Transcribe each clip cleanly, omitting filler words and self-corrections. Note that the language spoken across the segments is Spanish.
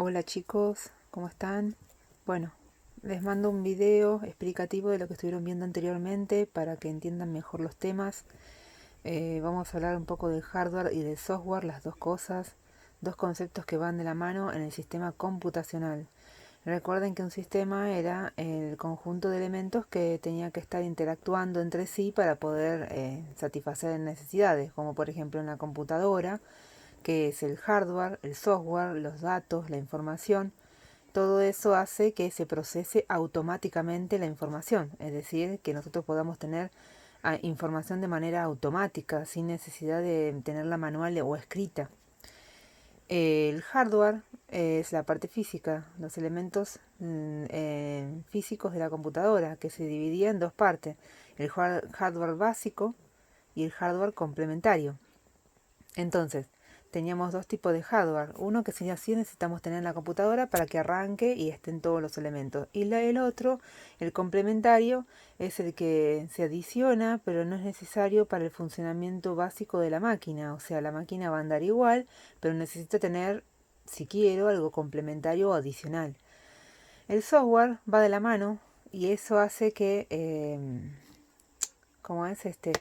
Hola chicos, ¿cómo están? Bueno, les mando un video explicativo de lo que estuvieron viendo anteriormente para que entiendan mejor los temas. Vamos a hablar un poco del hardware y del software, las dos cosas, dos conceptos que van de la mano en el sistema computacional. Recuerden que un sistema era el conjunto de elementos que tenía que estar interactuando entre sí para poder satisfacer necesidades, como por ejemplo en la computadora, que es el hardware, el software, los datos, la información. Todo eso hace que se procese automáticamente la información, es decir, que nosotros podamos tener información de manera automática, sin necesidad de tenerla manual o escrita. El hardware es la parte física, los elementos físicos de la computadora, que se dividía en dos partes, el hardware básico y el hardware complementario. Entonces, teníamos dos tipos de hardware. Uno que sería así, necesitamos tener en la computadora para que arranque y estén todos los elementos. Y el otro, el complementario, es el que se adiciona, pero no es necesario para el funcionamiento básico de la máquina. O sea, la máquina va a andar igual, pero necesita tener, si quiero, algo complementario o adicional. El software va de la mano y eso hace que, ¿cómo es este?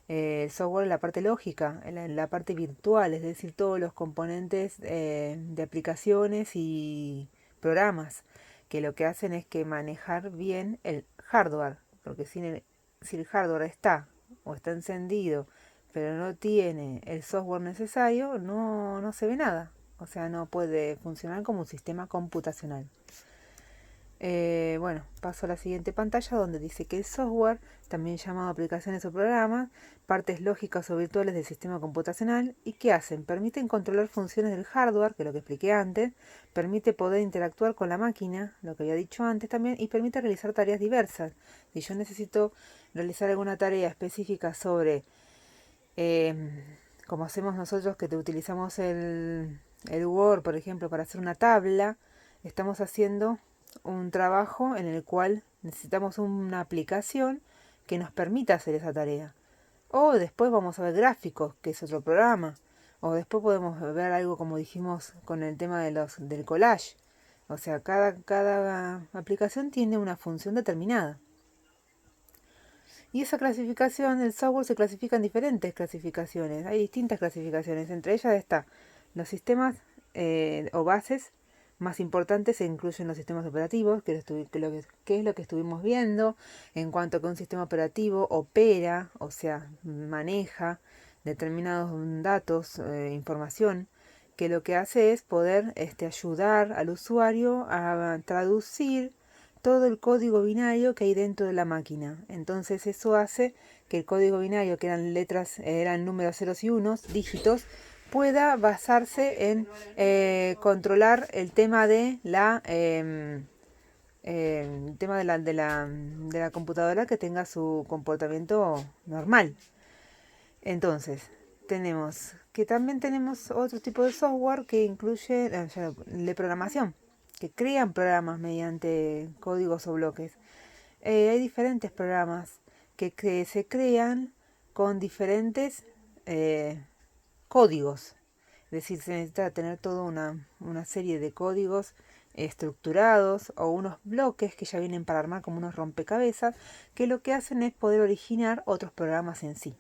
El software en la parte lógica, en la parte virtual, es decir, todos los componentes de aplicaciones y programas, que lo que hacen es que manejar bien el hardware, porque si el hardware está o está encendido, pero no tiene el software necesario, no se ve nada. O sea, no puede funcionar como un sistema computacional. Bueno, paso a la siguiente pantalla donde dice que el software, también llamado aplicaciones o programas, partes lógicas o virtuales del sistema computacional, ¿y qué hacen? Permiten controlar funciones del hardware, que es lo que expliqué antes, permite poder interactuar con la máquina, lo que había dicho antes también, y permite realizar tareas diversas. Si yo necesito realizar alguna tarea específica sobre, como hacemos nosotros que utilizamos el Word, por ejemplo, para hacer una tabla, estamos haciendo un trabajo en el cual necesitamos una aplicación que nos permita hacer esa tarea. O después vamos a ver gráficos, que es otro programa. O después podemos ver algo como dijimos con el tema del collage. O sea, cada aplicación tiene una función determinada. Y esa clasificación, el software se clasifica en diferentes clasificaciones. Hay distintas clasificaciones. Entre ellas está los sistemas o bases más importantes se incluyen los sistemas operativos, que es lo que estuvimos viendo, en cuanto a que un sistema operativo opera, o sea, maneja determinados datos, información, que lo que hace es poder ayudar al usuario a traducir todo el código binario que hay dentro de la máquina. Entonces eso hace que el código binario, que eran letras, eran números ceros y unos, dígitos, pueda basarse en controlar el tema de el tema de la computadora, que tenga su comportamiento normal. Entonces, también tenemos otro tipo de software que incluye de programación, que crean programas mediante códigos o bloques. Hay diferentes programas que se crean con diferentes eh, códigos. Es decir, se necesita tener toda una serie de códigos estructurados o unos bloques que ya vienen para armar como unos rompecabezas, que lo que hacen es poder originar otros programas en sí.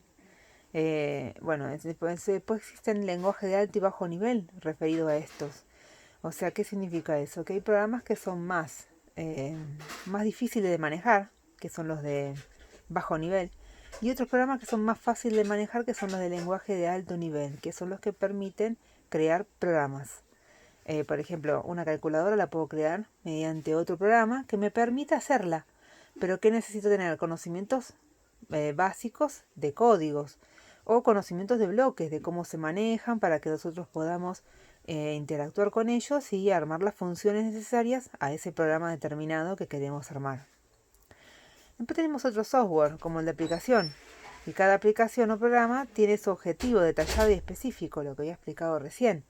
Bueno, después existen lenguajes de alto y bajo nivel referido a estos. O sea, ¿qué significa eso? Que hay programas que son más difíciles de manejar, que son los de bajo nivel, y otros programas que son más fáciles de manejar, que son los de lenguaje de alto nivel, que son los que permiten crear programas. Por ejemplo, una calculadora la puedo crear mediante otro programa que me permita hacerla, pero que necesito tener conocimientos básicos de códigos o conocimientos de bloques, de cómo se manejan para que nosotros podamos interactuar con ellos y armar las funciones necesarias a ese programa determinado que queremos armar. Después tenemos otro software, como el de aplicación, y cada aplicación o programa tiene su objetivo detallado y específico, lo que había explicado recién.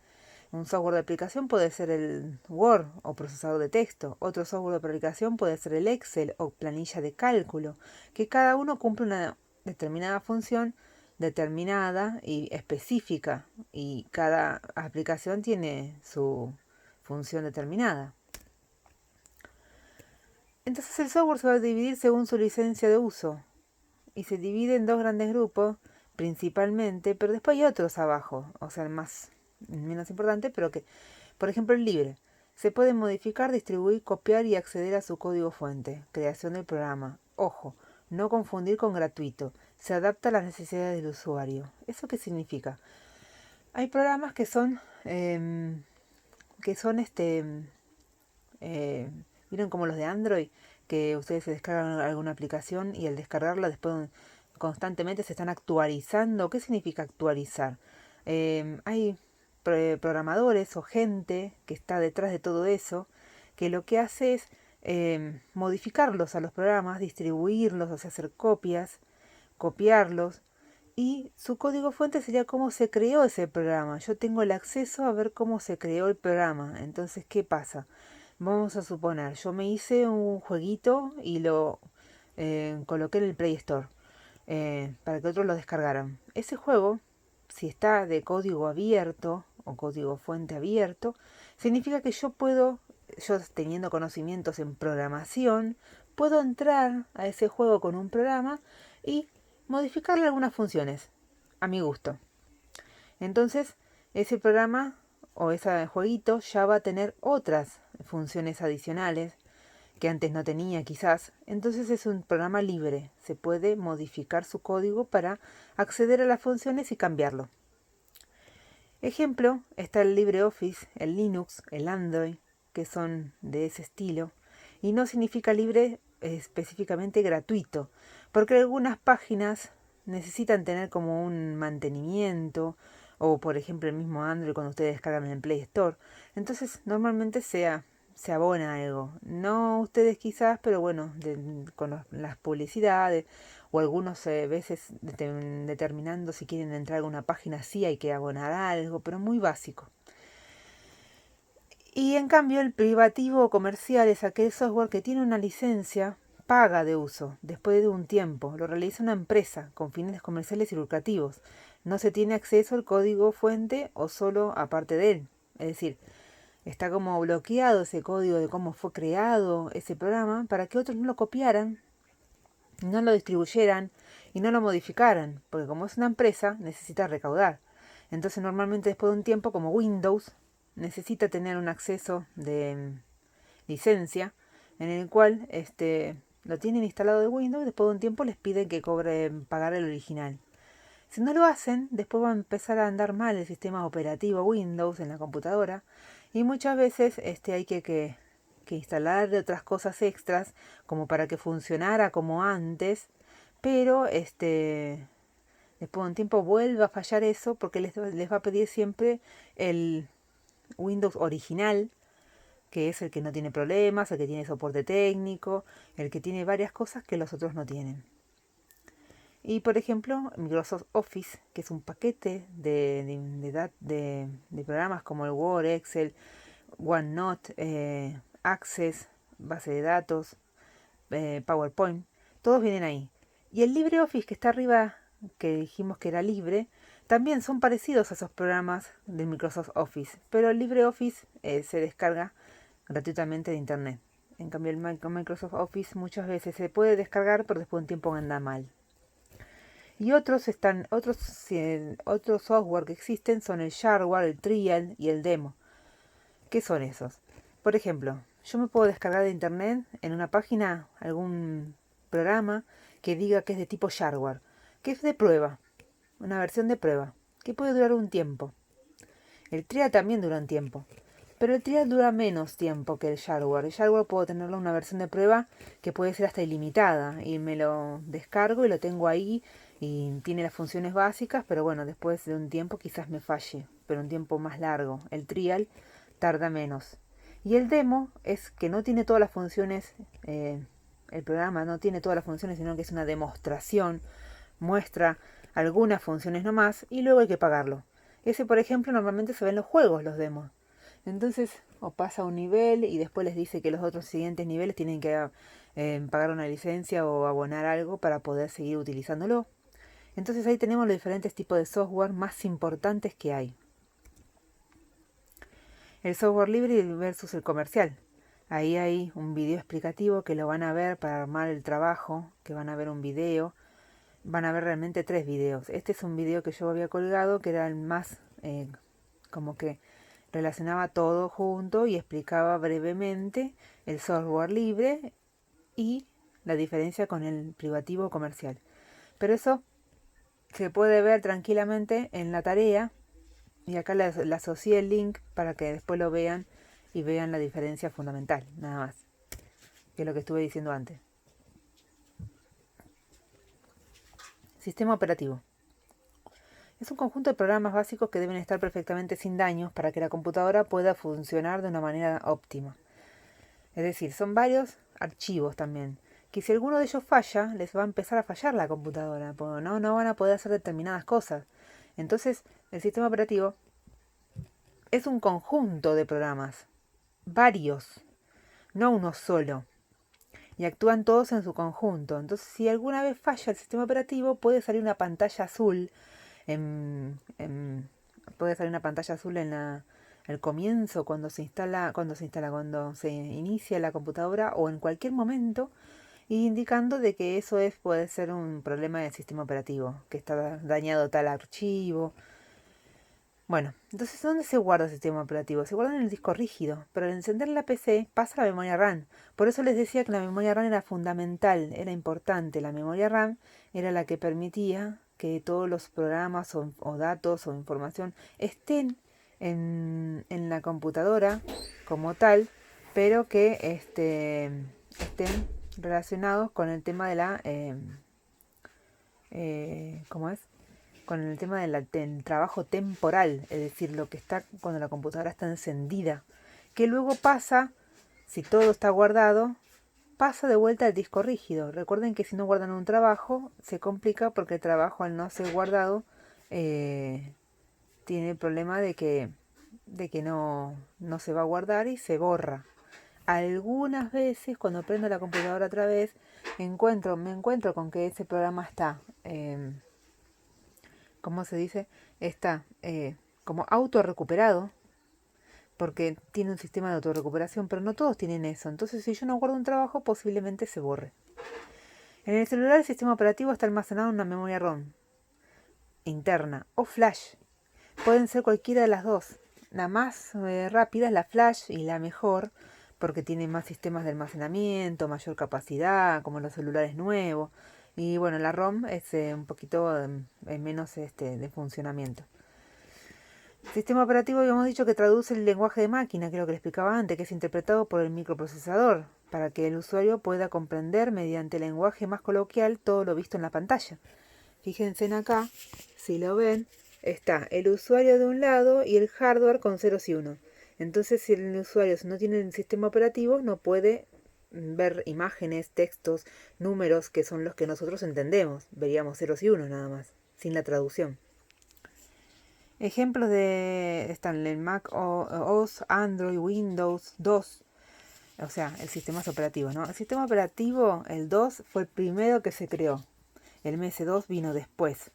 Un software de aplicación puede ser el Word o procesador de texto. Otro software de aplicación puede ser el Excel o planilla de cálculo, que cada uno cumple una determinada función determinada y específica, y cada aplicación tiene función determinada. Entonces el software se va a dividir según su licencia de uso y se divide en dos grandes grupos principalmente, pero después hay otros abajo, o sea, menos importante, pero que, por ejemplo, el libre. Se puede modificar, distribuir, copiar y acceder a su código fuente. Creación del programa. Ojo, no confundir con gratuito. Se adapta a las necesidades del usuario. ¿Eso qué significa? Hay programas ¿vieron como los de Android? Que ustedes se descargan alguna aplicación y al descargarla después constantemente se están actualizando. ¿Qué significa actualizar? Hay programadores o gente que está detrás de todo eso, que lo que hace es modificarlos a los programas, distribuirlos, o sea, hacer copias, copiarlos. Y su código fuente sería cómo se creó ese programa. Yo tengo el acceso a ver cómo se creó el programa. Entonces, ¿qué pasa? Vamos a suponer, yo me hice un jueguito y lo coloqué en el Play Store para que otros lo descargaran. Ese juego, si está de código abierto o código fuente abierto, significa que yo teniendo conocimientos en programación, puedo entrar a ese juego con un programa y modificarle algunas funciones a mi gusto. Entonces, ese programa o ese jueguito ya va a tener otras funciones adicionales que antes no tenía quizás. Entonces es un programa libre. Se puede modificar su código para acceder a las funciones y cambiarlo. Ejemplo, está el LibreOffice, el Linux, el Android, que son de ese estilo. Y no significa libre específicamente gratuito, porque algunas páginas necesitan tener como un mantenimiento, o por ejemplo el mismo Android cuando ustedes descargan en el Play Store. Entonces normalmente se abona algo. No ustedes quizás, pero bueno, con las publicidades o algunos veces determinando si quieren entrar a alguna página sí hay que abonar algo, pero muy básico. Y en cambio el privativo o comercial es aquel software que tiene una licencia paga de uso después de un tiempo. Lo realiza una empresa con fines comerciales y lucrativos. No se tiene acceso al código fuente o solo aparte de él. Es decir, está como bloqueado ese código de cómo fue creado ese programa para que otros no lo copiaran, no lo distribuyeran y no lo modificaran, porque como es una empresa necesita recaudar. Entonces normalmente después de un tiempo, como Windows, necesita tener un acceso de licencia en el cual lo tienen instalado de Windows y después de un tiempo les piden que pagar el original. Si no lo hacen, después va a empezar a andar mal el sistema operativo Windows en la computadora y muchas veces hay que instalar otras cosas extras como para que funcionara como antes, pero después de un tiempo vuelve a fallar eso porque les va a pedir siempre el Windows original, que es el que no tiene problemas, el que tiene soporte técnico, el que tiene varias cosas que los otros no tienen. Y por ejemplo, Microsoft Office, que es un paquete de programas como el Word, Excel, OneNote, Access, base de datos, PowerPoint, todos vienen ahí. Y el LibreOffice que está arriba, que dijimos que era libre, también son parecidos a esos programas de Microsoft Office, pero el LibreOffice se descarga gratuitamente de internet. En cambio el Microsoft Office muchas veces se puede descargar, pero después de un tiempo anda mal. Y otros software que existen son el shareware, el trial y el demo. ¿Qué son esos? Por ejemplo, yo me puedo descargar de internet en una página algún programa que diga que es de tipo shareware, que es de prueba, una versión de prueba, que puede durar un tiempo. El trial también dura un tiempo, pero el trial dura menos tiempo que el shareware. El shareware puedo tenerlo en una versión de prueba que puede ser hasta ilimitada y me lo descargo y lo tengo ahí y tiene las funciones básicas, pero bueno, después de un tiempo quizás me falle, pero un tiempo más largo. El trial tarda menos. Y el demo es que no tiene todas las funciones, el programa no tiene todas las funciones, sino que es una demostración, muestra algunas funciones nomás y luego hay que pagarlo. Ese, por ejemplo, normalmente se ve en los juegos, los demos. Entonces, o pasa un nivel y después les dice que los otros siguientes niveles tienen que pagar una licencia o abonar algo para poder seguir utilizándolo. Entonces ahí tenemos los diferentes tipos de software más importantes que hay. el software libre versus el comercial. Ahí hay un video explicativo que lo van a ver para armar el trabajo, que van a ver un video. Van a ver realmente 3 videos. Este es un video que yo había colgado, que era el más como que relacionaba todo junto y explicaba brevemente el software libre y la diferencia con el privativo comercial. Pero eso se puede ver tranquilamente en la tarea y acá le asocié el link para que después lo vean y vean la diferencia fundamental, nada más, que es lo que estuve diciendo antes. Sistema operativo. Es un conjunto de programas básicos que deben estar perfectamente sin daños para que la computadora pueda funcionar de una manera óptima. Es decir, son varios archivos también, que si alguno de ellos falla, les va a empezar a fallar la computadora, porque no van a poder hacer determinadas cosas. Entonces, el sistema operativo es un conjunto de programas, varios, no uno solo, y actúan todos en su conjunto. Entonces, si alguna vez falla el sistema operativo, puede salir una pantalla azul puede salir una pantalla azul al comienzo cuando cuando se inicia la computadora o en cualquier momento, indicando de que puede ser un problema del sistema operativo, que está dañado tal archivo. Bueno, entonces ¿dónde se guarda el sistema operativo? Se guarda en el disco rígido, pero al encender la PC pasa a la memoria RAM. Por eso les decía que la memoria RAM era fundamental, era importante. La memoria RAM era la que permitía que todos los programas o datos o información estén en la computadora como tal, pero que estén relacionados con el tema de ¿cómo es? Con el tema del trabajo temporal, es decir, lo que está cuando la computadora está encendida, que luego pasa, si todo está guardado, pasa de vuelta al disco rígido. Recuerden que si no guardan un trabajo, se complica porque el trabajo al no ser guardado tiene el problema de que no se va a guardar y se borra. Algunas veces cuando prendo la computadora otra vez, me encuentro con que ese programa está... ¿cómo se dice? Está como autorrecuperado, porque tiene un sistema de autorrecuperación, pero no todos tienen eso. Entonces, si yo no guardo un trabajo, posiblemente se borre. En el celular, el sistema operativo está almacenado en una memoria ROM interna o flash. Pueden ser cualquiera de las dos. La más rápida es la flash y la mejor, porque tiene más sistemas de almacenamiento, mayor capacidad, como los celulares nuevos. Y bueno, la ROM es un poquito menos de funcionamiento. Sistema operativo habíamos dicho que traduce el lenguaje de máquina, que es lo que le explicaba antes, que es interpretado por el microprocesador, para que el usuario pueda comprender mediante lenguaje más coloquial todo lo visto en la pantalla. Fíjense en acá, si lo ven, está el usuario de un lado y el hardware con ceros y unos. Entonces, si el usuario no tiene el sistema operativo, no puede ver imágenes, textos, números, que son los que nosotros entendemos. Veríamos ceros y unos nada más, sin la traducción. Ejemplos están en el Mac OS, Android, Windows 2, o sea, el sistema operativo, ¿no? El sistema operativo, el 2, fue el primero que se creó. El MS2 vino después,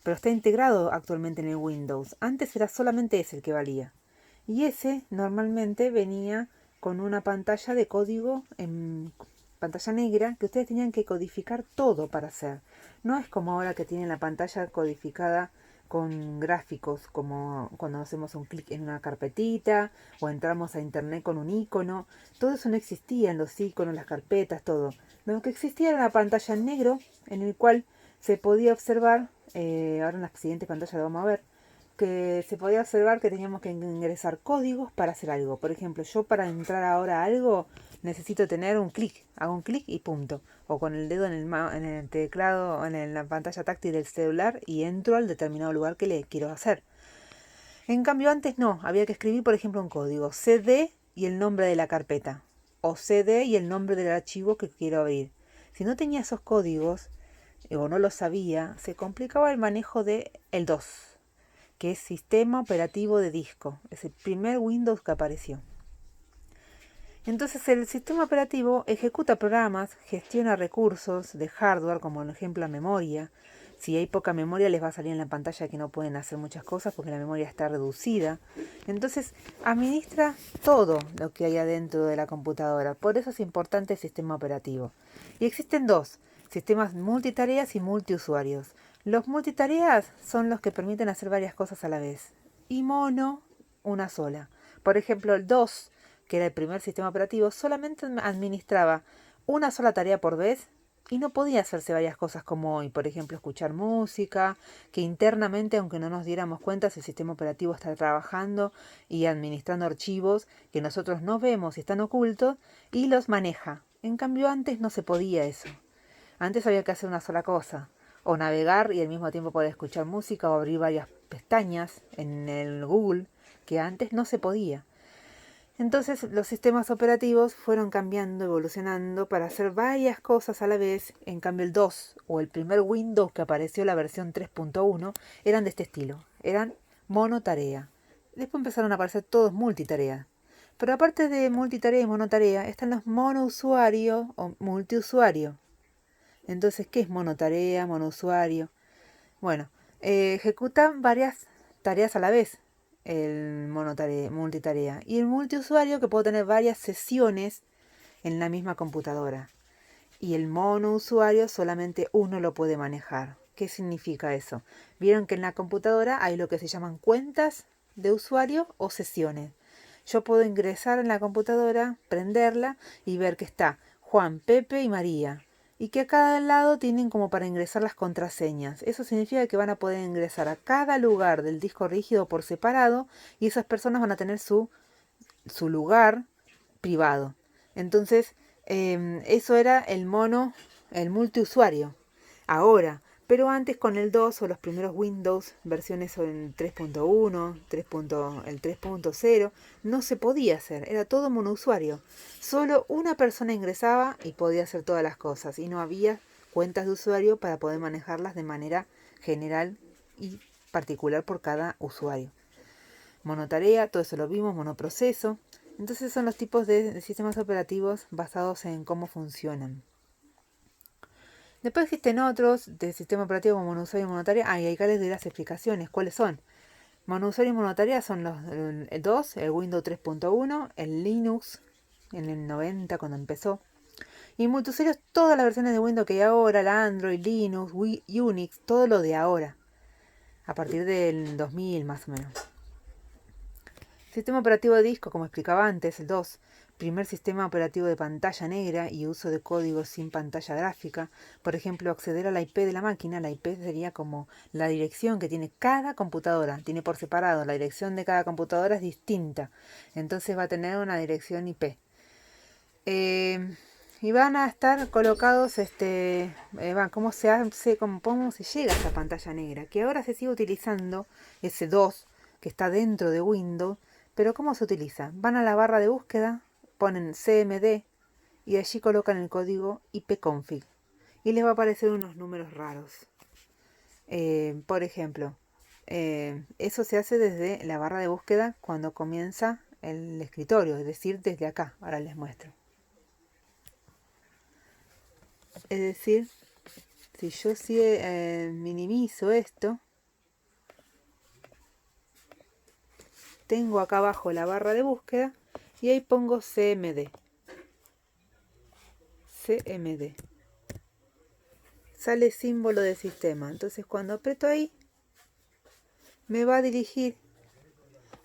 pero está integrado actualmente en el Windows. Antes era solamente ese el que valía. Y ese normalmente venía con una pantalla de código en pantalla negra que ustedes tenían que codificar todo para hacer. No es como ahora que tienen la pantalla codificada con gráficos, como cuando hacemos un clic en una carpetita o entramos a internet con un icono. Todo eso no existía en los iconos, las carpetas, todo. Lo que existía era la pantalla en negro en el cual se podía observar, ahora en la siguiente pantalla lo vamos a ver, que se podía observar que teníamos que ingresar códigos para hacer algo. Por ejemplo, yo para entrar ahora a algo necesito tener un clic, hago un clic y punto. O con el dedo en el teclado, en la pantalla táctil del celular y entro al determinado lugar que le quiero hacer. En cambio antes no, había que escribir por ejemplo un código, cd y el nombre de la carpeta, o cd y el nombre del archivo que quiero abrir. Si no tenía esos códigos, o no lo sabía, se complicaba el manejo de el 2, que es Sistema Operativo de Disco. Es el primer Windows que apareció. Entonces el sistema operativo ejecuta programas, gestiona recursos de hardware, como por ejemplo la memoria, Si hay poca memoria les va a salir en la pantalla que no pueden hacer muchas cosas porque la memoria está reducida. Entonces administra todo lo que hay adentro de la computadora. Por eso es importante el sistema operativo. Y existen dos, sistemas multitareas y multiusuarios. Los multitareas son los que permiten hacer varias cosas a la vez. Y mono, una sola. Por ejemplo, el DOS, que era el primer sistema operativo, solamente administraba una sola tarea por vez y no podía hacerse varias cosas como hoy. Por ejemplo, escuchar música, que internamente, aunque no nos diéramos cuenta, el sistema operativo está trabajando y administrando archivos que nosotros no vemos y están ocultos y los maneja. En cambio, antes no se podía eso. Antes había que hacer una sola cosa, o navegar y al mismo tiempo poder escuchar música o abrir varias pestañas en el Google, que antes no se podía. Entonces los sistemas operativos fueron cambiando, evolucionando para hacer varias cosas a la vez. En cambio el DOS o el primer Windows que apareció, la versión 3.1, eran de este estilo, eran monotarea. Después empezaron a aparecer todos multitarea. Pero aparte de multitarea y monotarea, están los monousuario o multiusuario. Entonces, ¿qué es monotarea, monousuario? Bueno, ejecutan varias tareas a la vez el multitarea. Y el multiusuario que puede tener varias sesiones en la misma computadora. Y el monousuario solamente uno lo puede manejar. ¿Qué significa eso? Vieron que en la computadora hay lo que se llaman cuentas de usuario o sesiones. Yo puedo ingresar en la computadora, prenderla y ver que está Juan, Pepe y María. Y que a cada lado tienen como para ingresar las contraseñas. Eso significa que van a poder ingresar a cada lugar del disco rígido por separado y esas personas van a tener su lugar privado. Entonces, eso era el multiusuario. Ahora, pero antes con el 2 o los primeros Windows, versiones en 3.1, el 3.0, no se podía hacer, era todo monousuario. Solo una persona ingresaba y podía hacer todas las cosas y no había cuentas de usuario para poder manejarlas de manera general y particular por cada usuario. Monotarea, todo eso lo vimos, monoproceso. Entonces son los tipos de sistemas operativos basados en cómo funcionan. Después existen otros de sistema operativo como monousuario y monotarea. Y acá les doy las explicaciones. ¿Cuáles son? Monousuario y monotarea son el 2, el Windows 3.1, el Linux en el 90 cuando empezó. Y multiusuario es todas las versiones de Windows que hay ahora, la Android, Linux, Unix, todo lo de ahora. A partir del 2000 más o menos. Sistema operativo de disco, como explicaba antes, el 2. Primer sistema operativo de pantalla negra y uso de código sin pantalla gráfica. Por ejemplo, acceder a la IP de la máquina. La IP sería como la dirección que tiene cada computadora. Tiene por separado. La dirección de cada computadora es distinta. Entonces va a tener una dirección IP. Y van a estar colocados, cómo se hace, cómo se llega a esa pantalla negra. Que ahora se sigue utilizando ese 2 que está dentro de Windows. Pero ¿cómo se utiliza? Van a la barra de búsqueda, ponen CMD y allí colocan el código ipconfig y les va a aparecer unos números raros. Por ejemplo, eso se hace desde la barra de búsqueda cuando comienza el escritorio, es decir, desde acá. Ahora les muestro. Es decir, si yo minimizo esto, tengo acá abajo la barra de búsqueda y ahí pongo CMD. CMD. Sale símbolo de sistema. Entonces cuando aprieto ahí, me va a dirigir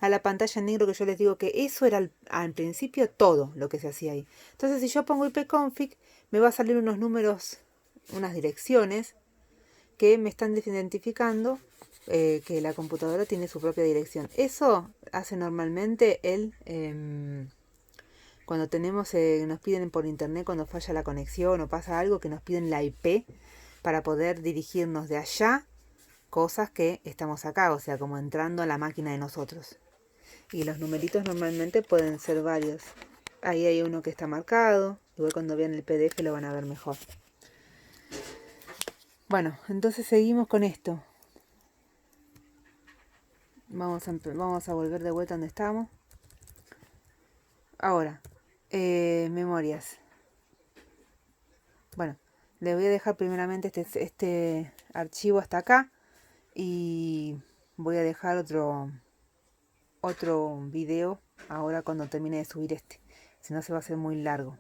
a la pantalla en negro que yo les digo que eso era al principio todo lo que se hacía ahí. Entonces si yo pongo ipconfig, me va a salir unos números, unas direcciones que me están identificando que la computadora tiene su propia dirección. Eso hace normalmente cuando nos piden por internet, cuando falla la conexión o pasa algo, que nos piden la IP para poder dirigirnos de allá, cosas que estamos acá, o sea, como entrando a la máquina de nosotros. Y los numeritos normalmente pueden ser varios. Ahí hay uno que está marcado, igual cuando vean el PDF lo van a ver mejor. Bueno, entonces seguimos con esto. Vamos a volver de vuelta donde estábamos. Ahora, memorias. Bueno, Le voy a dejar primeramente este archivo hasta acá y voy a dejar otro video ahora cuando termine de subir este, si no se va a hacer muy largo.